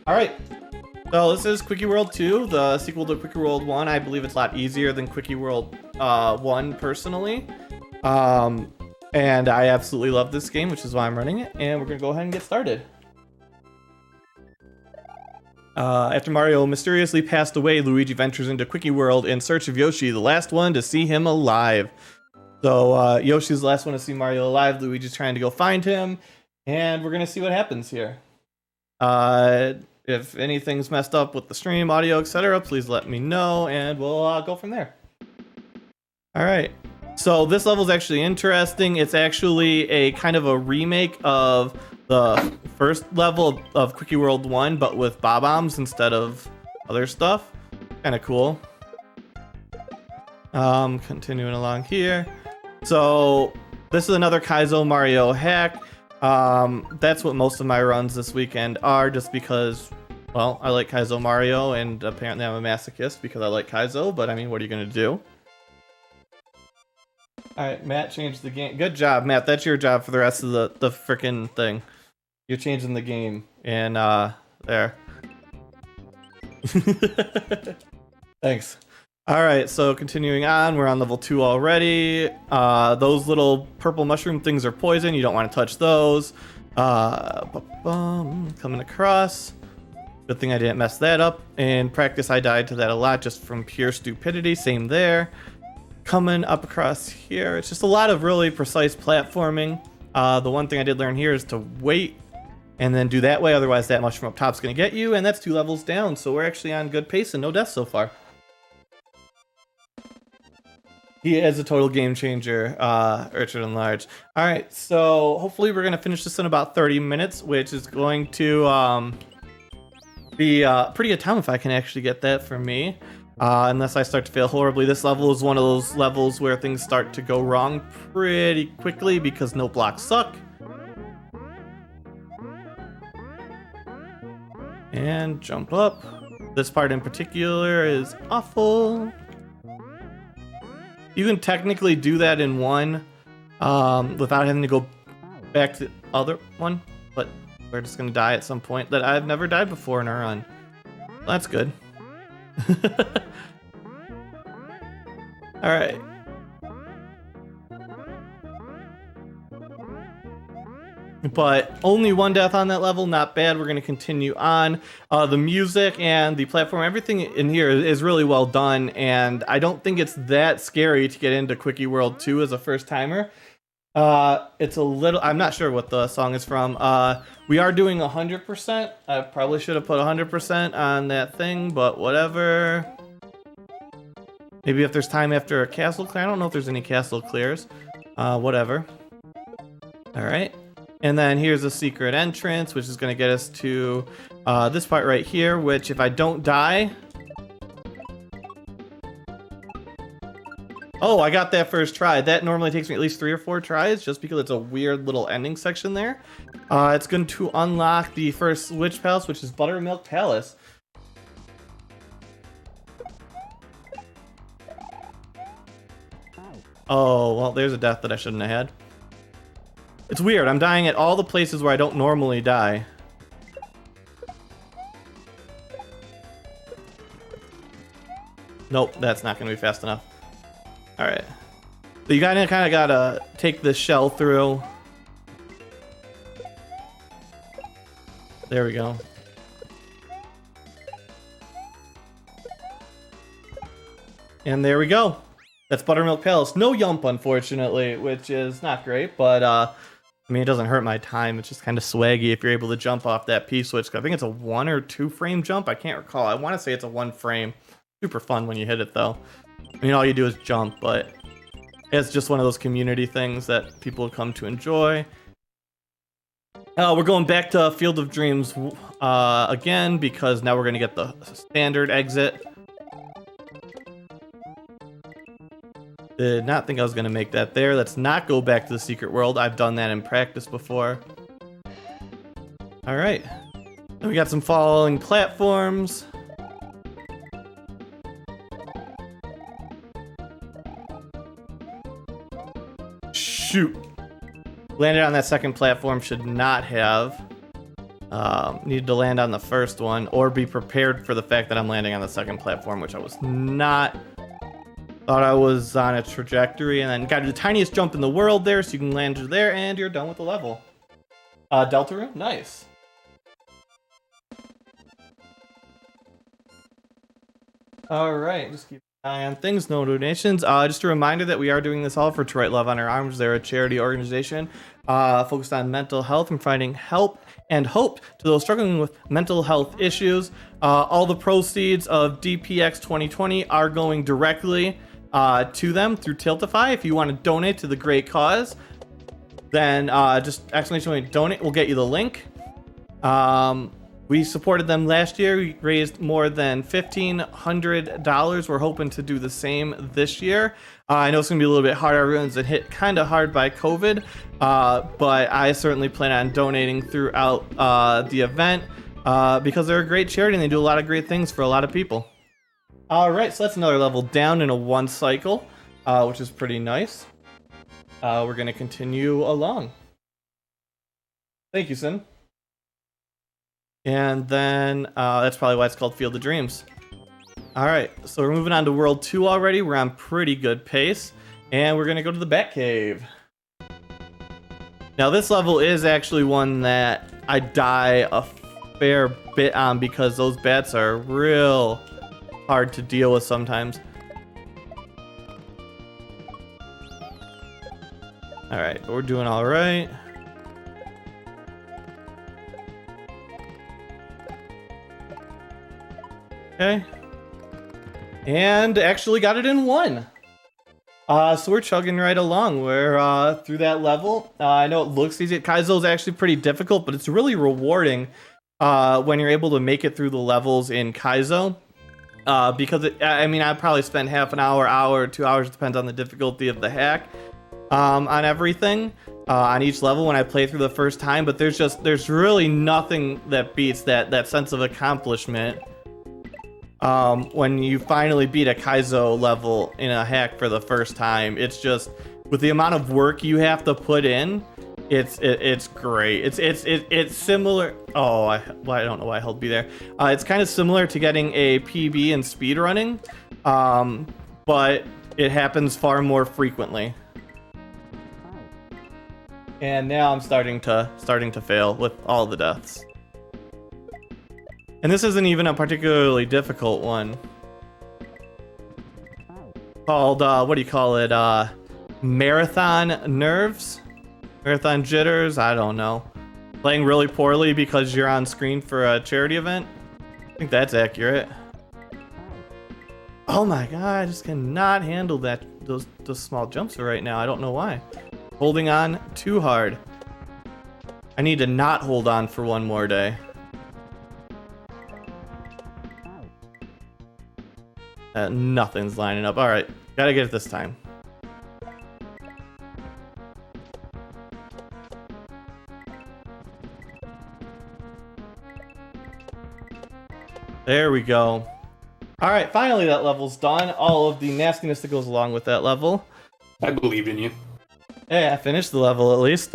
Alright, so this is Quickie World 2, the sequel to Quickie World 1. I believe it's a lot easier than Quickie World 1 personally. And I absolutely love this game, which is why I'm running it, and we're gonna go ahead and get started. After Mario mysteriously passed away, Luigi ventures into Quickie World in search of Yoshi, the last one to see him alive. So Yoshi's the last one to see Mario alive. Luigi's trying to go find him, and we're gonna see what happens here. If anything's messed up with the stream, audio, etc., please let me know, and we'll go from there. Alright, so this level is actually interesting. It's actually a kind of a remake of the first level of Quickie World 1, but with bob-ombs instead of other stuff. Kind of cool. Continuing along here. So, this is another Kaizo Mario hack. That's what most of my runs this weekend are, just because, well, I like Kaizo Mario, and apparently I'm a masochist because I like Kaizo, but I mean, what are you gonna do? Alright, Matt changed the game. Good job, Matt. That's your job for the rest of the frickin' thing. You're changing the game, and there. Thanks. Alright, so continuing on, we're on level 2 already. Those little purple mushroom things are poison, you don't want to touch those. Coming across. Good thing I didn't mess that up. In practice, I died to that a lot just from pure stupidity, same there. Coming up across here, it's just a lot of really precise platforming. The one thing I did learn here is to wait and then do that way, otherwise that mushroom up top's going to get you, and that's 2 levels down, so we're actually on good pace and no deaths so far. He is a total game changer, Richard and Large. Alright, so hopefully we're going to finish this in about 30 minutes, which is going to be pretty good time if I can actually get that for me. Unless I start to fail horribly. This level is one of those levels where things start to go wrong pretty quickly because no blocks suck. And jump up. This part in particular is awful. You can technically do that in one without having to go back to the other one, but we're just gonna die at some point that I've never died before in a run. Well, that's good. Alright. But only 1 death on that level, not bad. We're going to continue on. The music and the platform, everything in here is really well done, and I don't think it's that scary to get into Quickie World 2 as a first timer. It's a little, I'm not sure what the song is from. We are doing 100%. I probably should have put 100% on that thing, but whatever. Maybe if there's time after a castle clear. I don't know if there's any castle clears. Whatever. Alright. And then here's a secret entrance, which is going to get us to this part right here, which if I don't die... Oh, I got that first try. That normally takes me at least 3 or 4 tries, just because it's a weird little ending section there. It's going to unlock the first Witch Palace, which is Buttermilk Palace. Oh, well, there's a death that I shouldn't have had. It's weird, I'm dying at all the places where I don't normally die. Nope, that's not going to be fast enough. Alright. So you kind of gotta take this shell through. There we go. And there we go. That's Buttermilk Palace. No Yump, unfortunately, which is not great, but I mean, it doesn't hurt my time. It's just kind of swaggy if you're able to jump off that P-switch. I think it's a 1 or 2 frame jump. I can't recall. I want to say it's a 1 frame. Super fun when you hit it, though. I mean, all you do is jump, but it's just one of those community things that people come to enjoy. We're going back to Field of Dreams again, because now we're going to get the standard exit. Did not think I was going to make that there. Let's not go back to the secret world. I've done that in practice before. Alright. Then we got some falling platforms. Shoot. Landed on that second platform, should not have. Needed to land on the first one or be prepared for the fact that I'm landing on the second platform, which I was not. Thought I was on a trajectory, and then got the tiniest jump in the world there, so you can land there, and you're done with the level. Delta room? Nice. Alright, just keep an eye on things, no donations. Just a reminder that we are doing this all for To Write Love on Our Arms. They're a charity organization focused on mental health and providing help and hope to those struggling with mental health issues. All the proceeds of DPX2020 are going directly to them through Tiltify. If you want to donate to the great cause, then just exclamation donate will get you the link. We supported them last year. We raised more than $1,500. We're hoping to do the same this year. I know it's going to be a little bit hard. Everyone's been hit kind of hard by COVID, but I certainly plan on donating throughout the event because they're a great charity and they do a lot of great things for a lot of people. All right, so that's another level down in a 1 cycle, which is pretty nice. We're going to continue along. Thank you, Sin. And then that's probably why it's called Field of Dreams. All right, so we're moving on to World 2 already. We're on pretty good pace. And we're going to go to the Bat Cave. Now, this level is actually one that I die a fair bit on because those bats are real hard to deal with sometimes. All right, but we're doing all right. Okay. And actually got it in 1. So we're chugging right along. We're through that level. I know it looks easy. Kaizo's actually pretty difficult, but it's really rewarding when you're able to make it through the levels in Kaizo. Because, I probably spend half an hour, 2 hours, depends on the difficulty of the hack, on everything, on each level when I play through the first time. But there's really nothing that beats that sense of accomplishment. When you finally beat a Kaizo level in a hack for the first time. It's just, with the amount of work you have to put in, it's great. It's similar. Oh, I don't know why I held B there. It's kind of similar to getting a PB in speedrunning, but it happens far more frequently. And now I'm starting to fail with all the deaths. And this isn't even a particularly difficult one. Called, what do you call it? Marathon nerves? Marathon jitters? I don't know. Playing really poorly because you're on screen for a charity event? I think that's accurate. Oh my god, I just cannot handle those small jumps right now. I don't know why. Holding on too hard. I need to not hold on for one more day. Nothing's lining up. Alright, gotta get it this time. There we go. Alright, finally that level's done. All of the nastiness that goes along with that level. I believed in you. Hey, I finished the level at least.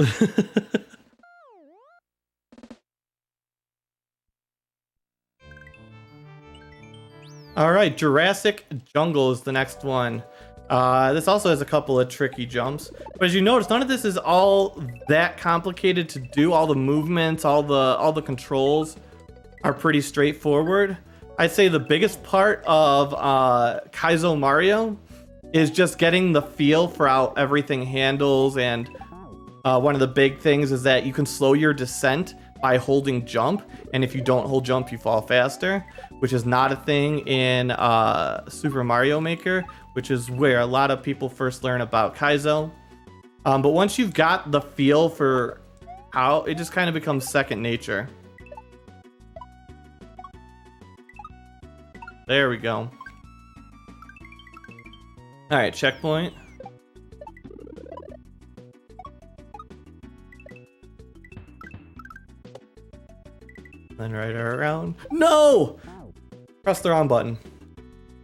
Alright, Jurassic Jungle is the next one. This also has a couple of tricky jumps. But as you notice, none of this is all that complicated to do. All the movements, all the controls are pretty straightforward. I'd say the biggest part of Kaizo Mario is just getting the feel for how everything handles, and one of the big things is that you can slow your descent by holding jump, and if you don't hold jump you fall faster, which is not a thing in Super Mario Maker, which is where a lot of people first learn about Kaizo. But once you've got the feel for how, it just kind of becomes second nature. There we go. Alright, checkpoint. Then right around. No! Press the wrong button.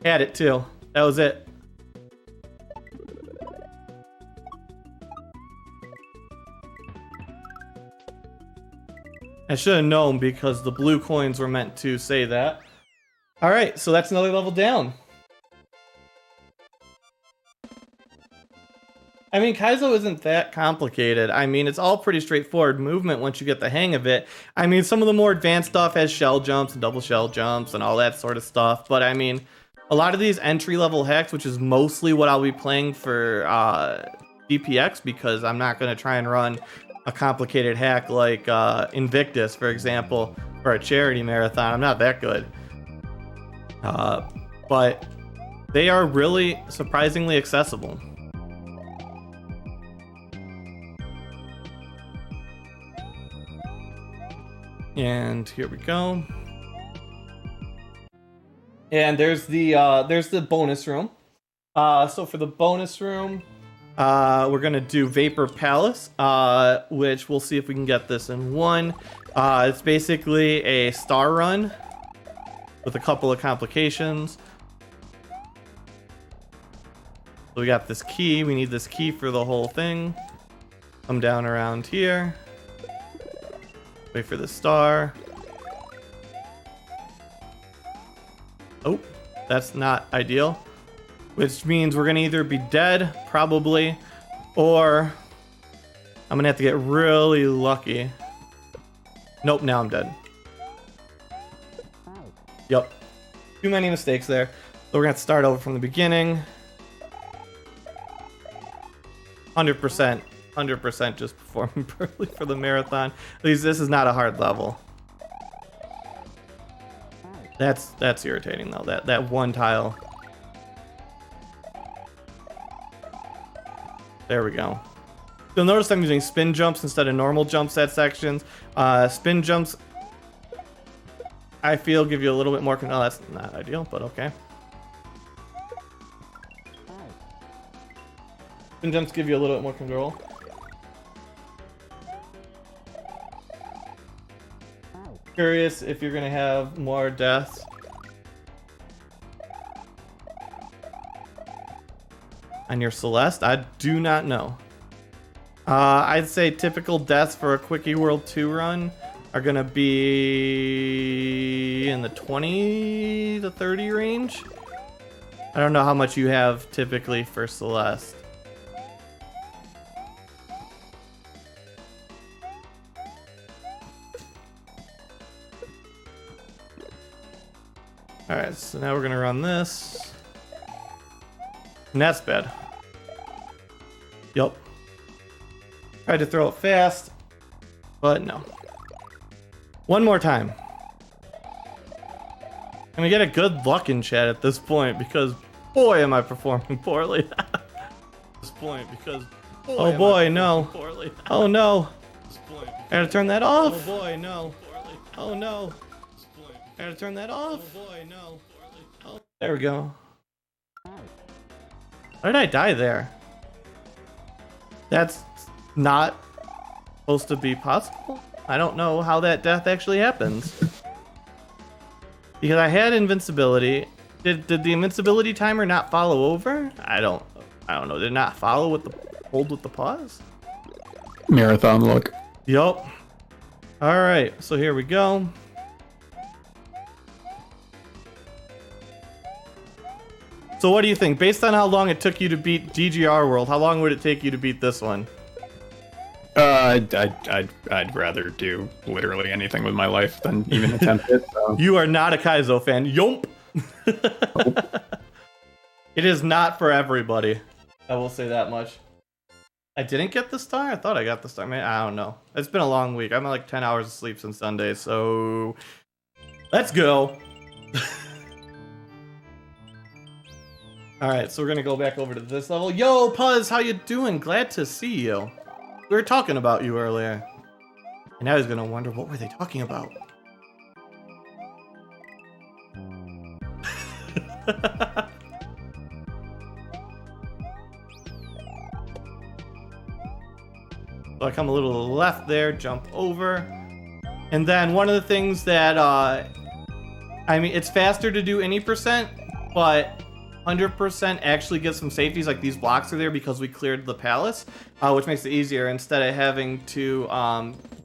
Had it too. That was it. I should have known because the blue coins were meant to say that. Alright, so that's another level down. I mean, Kaizo isn't that complicated. I mean, it's all pretty straightforward movement once you get the hang of it. I mean, some of the more advanced stuff has shell jumps and double shell jumps and all that sort of stuff. But I mean, a lot of these entry-level hacks, which is mostly what I'll be playing for DPX, because I'm not going to try and run a complicated hack like Invictus, for example, for a charity marathon. I'm not that good. But they are really surprisingly accessible. And here we go. And there's the bonus room. So for the bonus room, we're gonna do Vapor Palace, which we'll see if we can get this in one. It's basically a star run with a couple of complications. So we got this key. We need this key for the whole thing. Come down around here. Wait for the star. Oh, that's not ideal. Which means we're gonna either be dead, probably, or I'm gonna have to get really lucky. Nope, now I'm dead. Yep. Too many mistakes there. So we're gonna have to start over from the beginning. 100%. 100% just performing poorly for the marathon. At least this is not a hard level. That's irritating though. That one tile. There we go. You'll notice I'm using spin jumps instead of normal jumps at sections. Spin jumps, I feel, give you a little bit more control. Oh, that's not ideal, but okay. Spin jumps give you a little bit more control. Curious if you're gonna have more deaths. On your Celeste? I do not know. I'd say typical deaths for a Quickie World 2 run are gonna be in the 20 to 30 range. I don't know how much you have typically for Celeste. Alright, so now we're gonna run this. And that's bad. Yup. Tried to throw it fast, but no. One more time. And we get a good luck in chat at this point because boy am I performing poorly. At this point because boy, oh boy, no. Oh no. I gotta turn that off. Oh boy, no. Oh no. I gotta turn that off. Oh boy, no. Oh. There we go. How did I die there? That's not supposed to be possible. I don't know how that death actually happens. Because I had invincibility. Did the invincibility timer not follow over? I don't know. Did it not follow with the hold with the pause? Marathon look. Yup. Alright, so here we go. So what do you think? Based on how long it took you to beat DGR World, how long would it take you to beat this one? I'd rather do literally anything with my life than even attempt it. So. You are not a Kaizo fan. Yomp! It is not for everybody. I will say that much. I didn't get the star? I thought I got the star. Man, I don't know. It's been a long week. I'm at like 10 hours of sleep since Sunday, so... Let's go! Alright, so we're gonna go back over to this level. Yo, Puzz, how you doing? Glad to see you. We were talking about you earlier. And now he's gonna wonder, what were they talking about? So I come a little to the left there, jump over. And then one of the things that, I mean, it's faster to do any percent, but 100% actually gets some safeties, like these blocks are there because we cleared the palace, which makes it easier instead of having to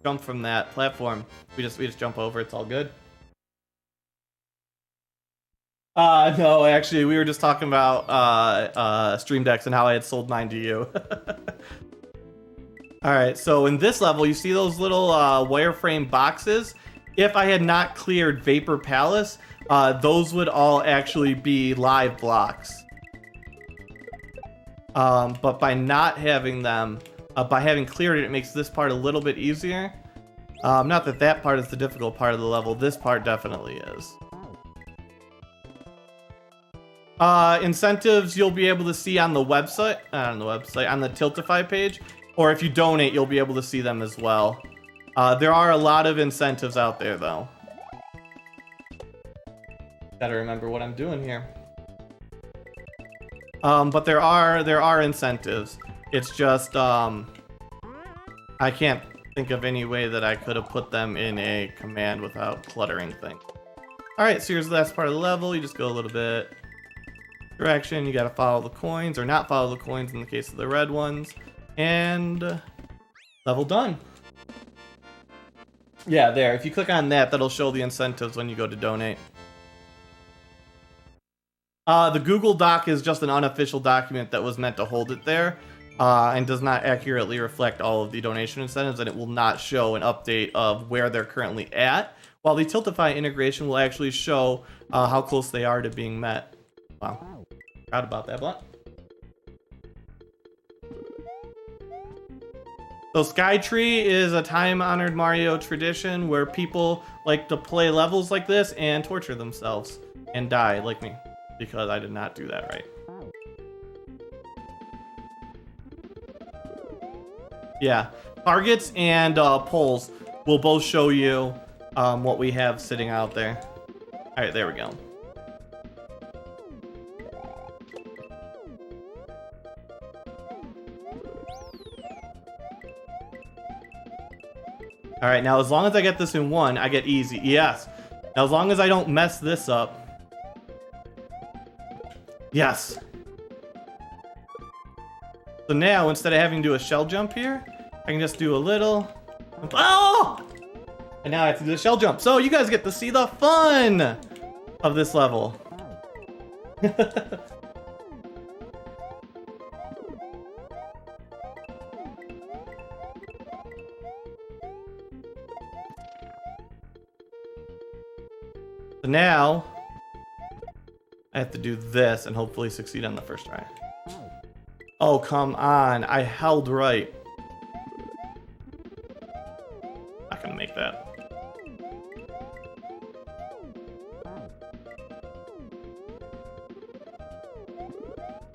jump from that platform. We just jump over. It's all good. No, actually, we were just talking about Stream Decks and how I had sold mine to you. All right, so in this level, you see those little wireframe boxes. If I had not cleared Vapor Palace, those would all actually be live blocks. But by not having them, by having cleared it, it makes this part a little bit easier. Not that that part is the difficult part of the level. This part definitely is. Incentives you'll be able to see on the website, on the Tiltify page, or if you donate, you'll be able to see them as well. There are a lot of incentives out there, though. Gotta remember what I'm doing here. But there are incentives. It's just I can't think of any way that I could have put them in a command without cluttering things. All right, so here's the last part of the level. You just go a little bit direction. You gotta follow the coins, or not follow the coins in the case of the red ones, and level done. Yeah, there. If you click on that, that'll show the incentives when you go to donate. The Google Doc is just an unofficial document that was meant to hold it there, and does not accurately reflect all of the donation incentives, and it will not show an update of where they're currently at, while the Tiltify integration will actually show how close they are to being met. Wow. Proud about that, Blunt. So Skytree is a time-honored Mario tradition where people like to play levels like this and torture themselves and die, like me, because I did not do that right. Yeah, targets and poles will both show you what we have sitting out there. All right, there we go. All right, now as long as I get this in one, I get easy. Yes. Now as long as I don't mess this up. Yes. So now, instead of having to do a shell jump here, I can just do a little... Oh! And now I have to do a shell jump. So you guys get to see the fun of this level. So now, I have to do this and hopefully succeed on the first try. Oh, come on. I held right. Not gonna make that.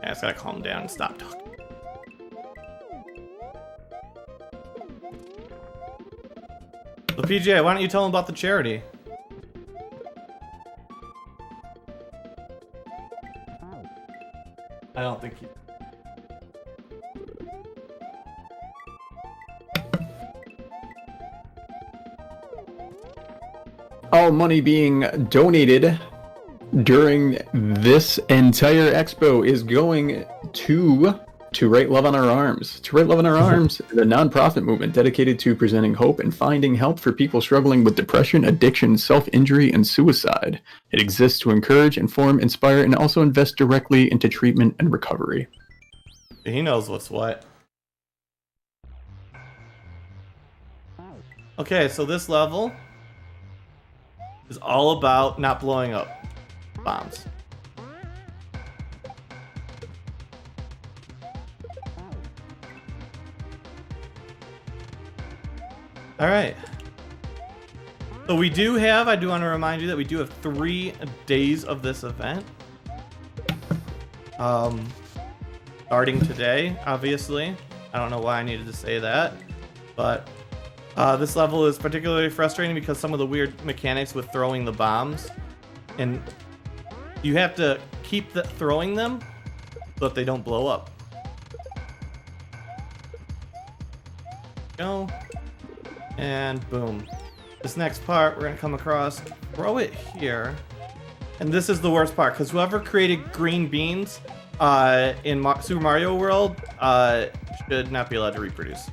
I just gotta calm down and stop talking. So PJ, why don't you tell them about the charity? I don't think you... All money being donated during this entire expo is going to Write Love on Our Arms. To Write Love on Our Arms is a nonprofit movement dedicated to presenting hope and finding help for people struggling with depression, addiction, self-injury, and suicide. It exists to encourage, inform, inspire, and also invest directly into treatment and recovery. He knows what's what. Okay, so this level is all about not blowing up bombs. All right. So we do have, I do want to remind you that we do have 3 days of this event. Starting today, obviously. I don't know why I needed to say that, but this level is particularly frustrating because some of the weird mechanics with throwing the bombs, and you have to keep throwing them so that they don't blow up. Go. And boom. This next part, we're gonna come across, throw it here. And this is the worst part, because whoever created green beans in Super Mario World should not be allowed to reproduce.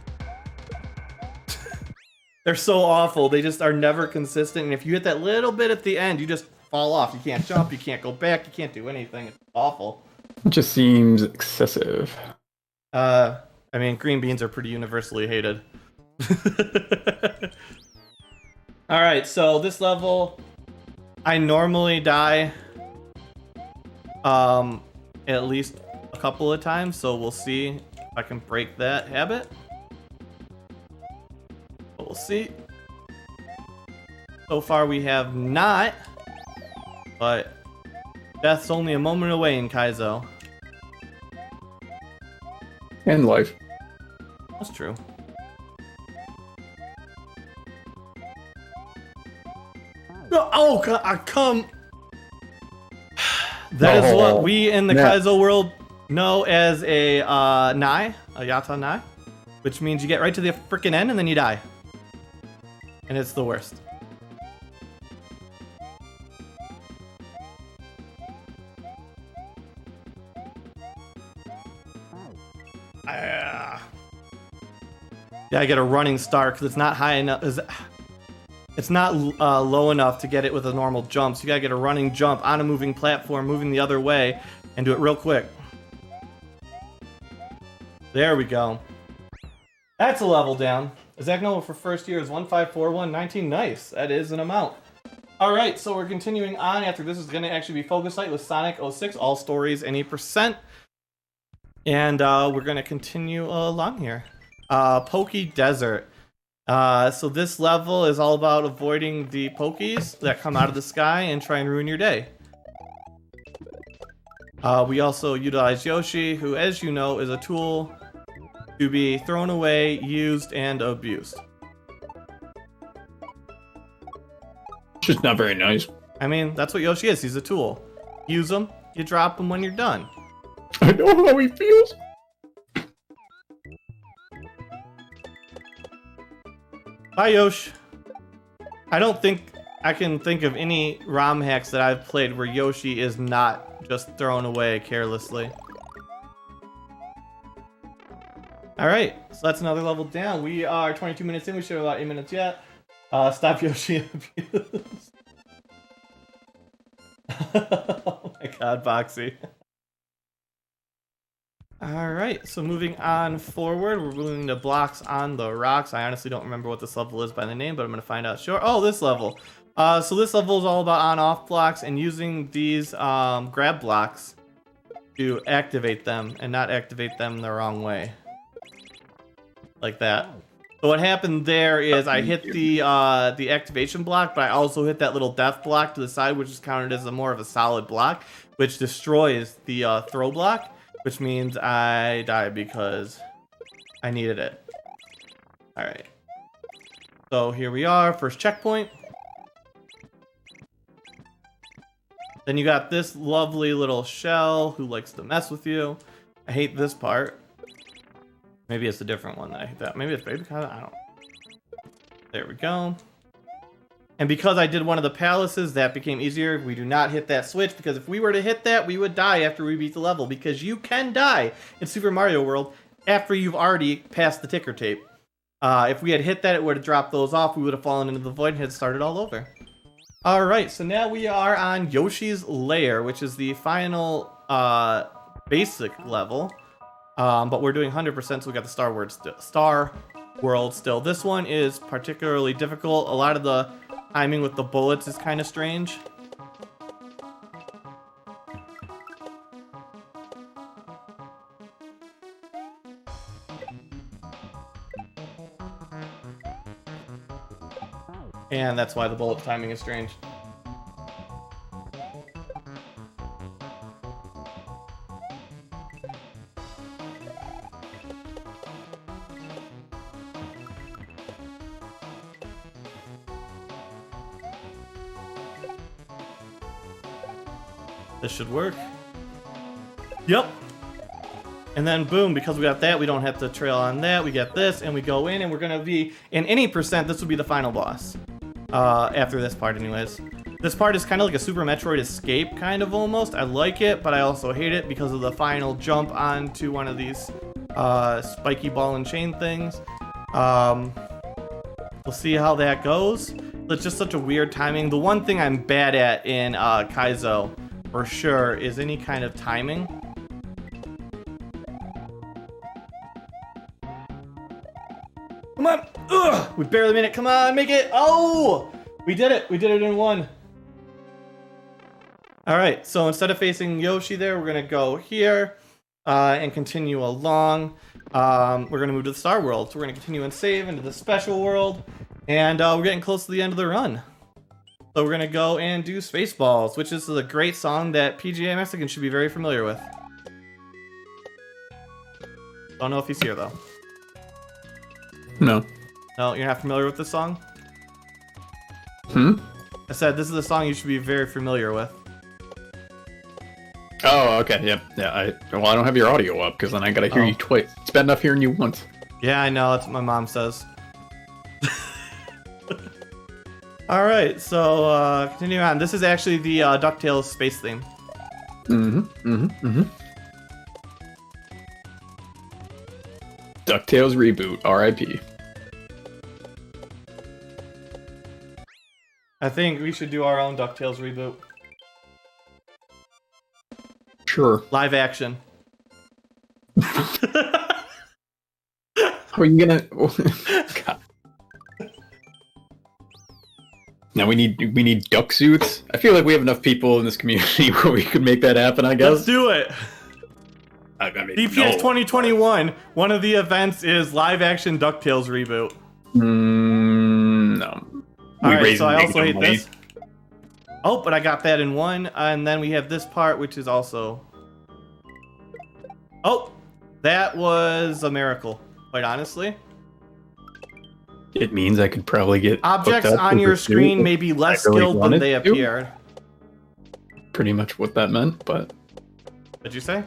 They're so awful. They just are never consistent. And if you hit that little bit at the end, you just fall off. You can't jump. You can't go back. You can't do anything. It's awful. It just seems excessive. I mean, green beans are pretty universally hated. All right, so this level, I normally die at least a couple of times, so we'll see if I can break that habit. But we'll see. So far we have not, but death's only a moment away in Kaizo. And life. That's true. Oh, God, come. That is what we in the Kaizo world know as a Nai, a Yata Nai, which means you get right to the freaking end and then you die. And it's the worst. Yeah, I get a running start because it's not high enough. It's not low enough to get it with a normal jump. So you gotta get a running jump on a moving platform, moving the other way, and do it real quick. There we go. That's a level down. Exact number for first year is 154119. Nice. That is an amount. Alright, so we're continuing on. After this is gonna actually be Focus Light with Sonic 06. All stories, any percent. And we're gonna continue along here. Pokey Desert. So this level is all about avoiding the Pokies that come out of the sky and try and ruin your day. We also utilize Yoshi, who, as you know, is a tool to be thrown away, used, and abused. It's just not very nice. I mean, that's what Yoshi is. He's a tool. Use him, you drop him when you're done. I know how he feels. Bye, Yosh. I don't think I can think of any ROM hacks that I've played where Yoshi is not just thrown away carelessly. Alright, so that's another level down. We are 22 minutes in. We should have about 8 minutes yet. Stop Yoshi abuse. Oh my god, Boxy. Alright, so moving on forward, we're moving to blocks on the rocks. I honestly don't remember what this level is by the name, but I'm going to find out sure. Oh, this level. So this level is all about on-off blocks and using these grab blocks to activate them and not activate them the wrong way. Like that. So what happened there is I hit the activation block, but I also hit that little death block to the side, which is counted as more of a solid block, which destroys the throw block. Which means I died because I needed it. Alright. So here we are, first checkpoint. Then you got this lovely little shell who likes to mess with you. I hate this part. Maybe it's a different one that I hate that. Maybe it's Baby Kaiser, I don't know. There we go. And because I did one of the palaces, that became easier. We do not hit that switch, because if we were to hit that, we would die after we beat the level, because you can die in Super Mario World after you've already passed the ticker tape. If we had hit that, it would have dropped those off. We would have fallen into the void and had started all over. Alright, so now we are on Yoshi's Lair, which is the final basic level. But we're doing 100%, so we got the Star World still. This one is particularly difficult. A lot of the timing with the bullets is kind of strange. And that's why the bullet timing is strange. This should work. Yep. And then boom, because we got that, we don't have to trail on that. We get this, and we go in, and we're gonna be, in any percent, this will be the final boss. After this part anyways. This part is kind of like a Super Metroid escape, kind of almost. I like it, but I also hate it because of the final jump onto one of these spiky ball and chain things. We'll see how that goes. It's just such a weird timing. The one thing I'm bad at in Kaizo, for sure, is any kind of timing. Come on! Ugh! We barely made it. Come on, make it! Oh! We did it! We did it in one. Alright, so instead of facing Yoshi there, we're going to go here and continue along. We're going to move to the Star World. So we're going to continue and save into the Special World. And we're getting close to the end of the run. So we're going to go and do Spaceballs, which is a great song that PGA Mexican should be very familiar with. Don't know if he's here, though. No. No, you're not familiar with this song? Hmm? I said this is a song you should be very familiar with. Oh, okay, yep. Yeah, I don't have your audio up, because then I gotta hear you twice. It's bad enough hearing you once. Yeah, I know. That's what my mom says. Alright, so continue on. This is actually the DuckTales space theme. DuckTales reboot, RIP. I think we should do our own DuckTales reboot. Sure. Live action. How are you gonna... God. Now we need duck suits. I feel like we have enough people in this community where we could make that happen, I guess. Let's do it! I mean, DPX 2021, one of the events is live action DuckTales reboot. No. Alright, so I also hate this. Oh, but I got that in one, and then we have this part, which is also... Oh! That was a miracle, quite honestly. It means I could probably get... Objects on your screen may be less skilled than they appear. Pretty much what that meant, but... What'd you say?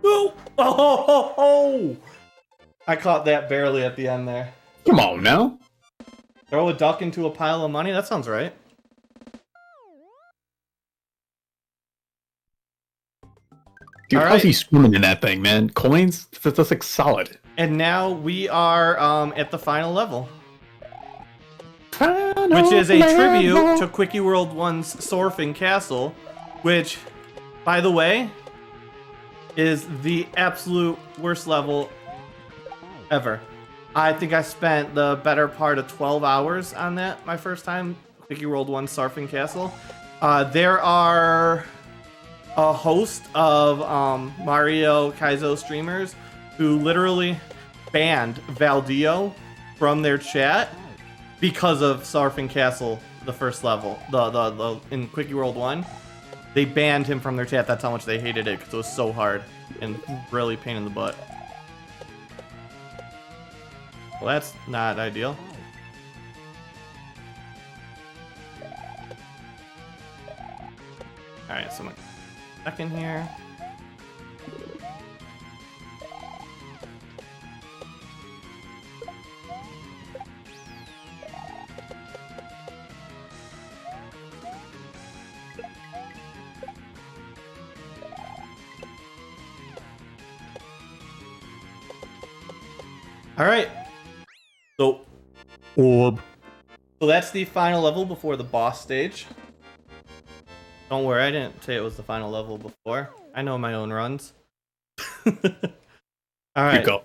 Oh! Oh! I caught that barely at the end there. Come on now. Throw a duck into a pile of money? That sounds right. Dude, how's he swimming in that thing, man? Coins? That's like solid. And now we are at the final level. Which is a tribute to Quickie World 1's Surfing Castle. Which, by the way, is the absolute worst level ever. I think I spent the better part of 12 hours on that my first time. Quickie World 1 Surfing Castle. There are a host of Mario Kaizo streamers who literally banned Valdio from their chat because of Surfing Castle, the first level, the in Quickie World 1. They banned him from their chat. That's how much they hated it, because it was so hard and really pain in the butt. Well, that's not ideal. Alright, so my second here. Alright. So, orb. So that's the final level before the boss stage. Don't worry, I didn't say it was the final level before. I know my own runs. Alright. Go.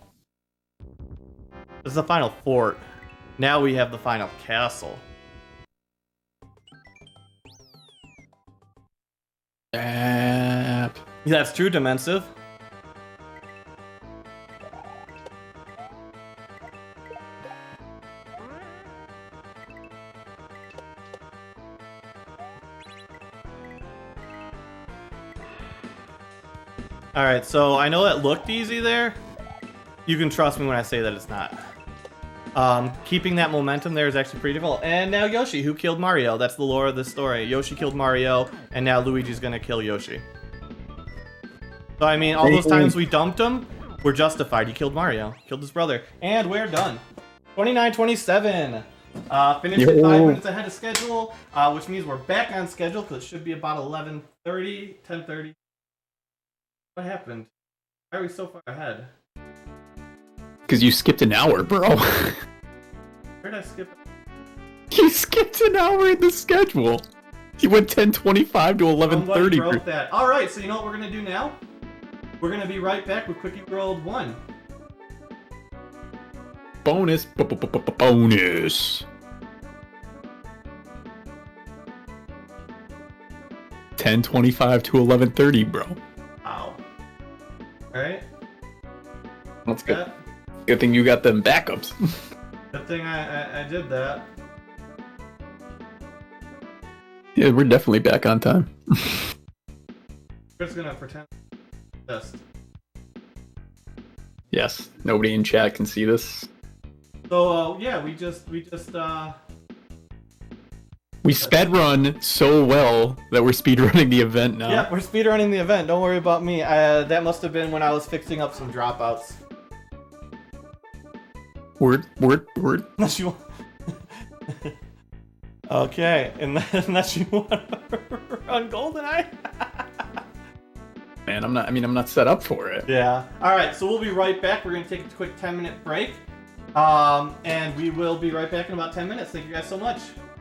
This is the final fort. Now we have the final castle. That's true, Dimensive. Alright, so I know that looked easy there. You can trust me when I say that it's not. Keeping that momentum there is actually pretty difficult. And now Yoshi, who killed Mario. That's the lore of this story. Yoshi killed Mario, and now Luigi's gonna kill Yoshi. So, I mean, all those times we dumped him, we're justified. He killed Mario. Killed his brother. And we're done. 29:27. Finished at 5 minutes ahead of schedule, which means we're back on schedule, because it should be about 11:30, 10:30. What happened? Why are we so far ahead? Because you skipped an hour, bro. Where did I skip? You skipped an hour in the schedule. You went 10:25 to 11:30. Somebody wrote that. All right, so you know what we're gonna do now? We're gonna be right back with Quickie World 1. Bonus. Bonus. 10:25 to 11:30, bro. Wow. All right. That's good. Good thing you got them backups. Good thing I did that. Yeah, we're definitely back on time. We're just gonna pretend this. Yes, nobody in chat can see this. So yeah, we sped run so well that we're speedrunning the event now. Yeah, we're speedrunning the event. Don't worry about me. That must have been when I was fixing up some dropouts. Word. Unless you want... Okay, unless you want to run GoldenEye. Man, I'm not set up for it. Yeah. All right, so we'll be right back. We're gonna take a quick 10-minute break, and we will be right back in about 10 minutes. Thank you guys so much.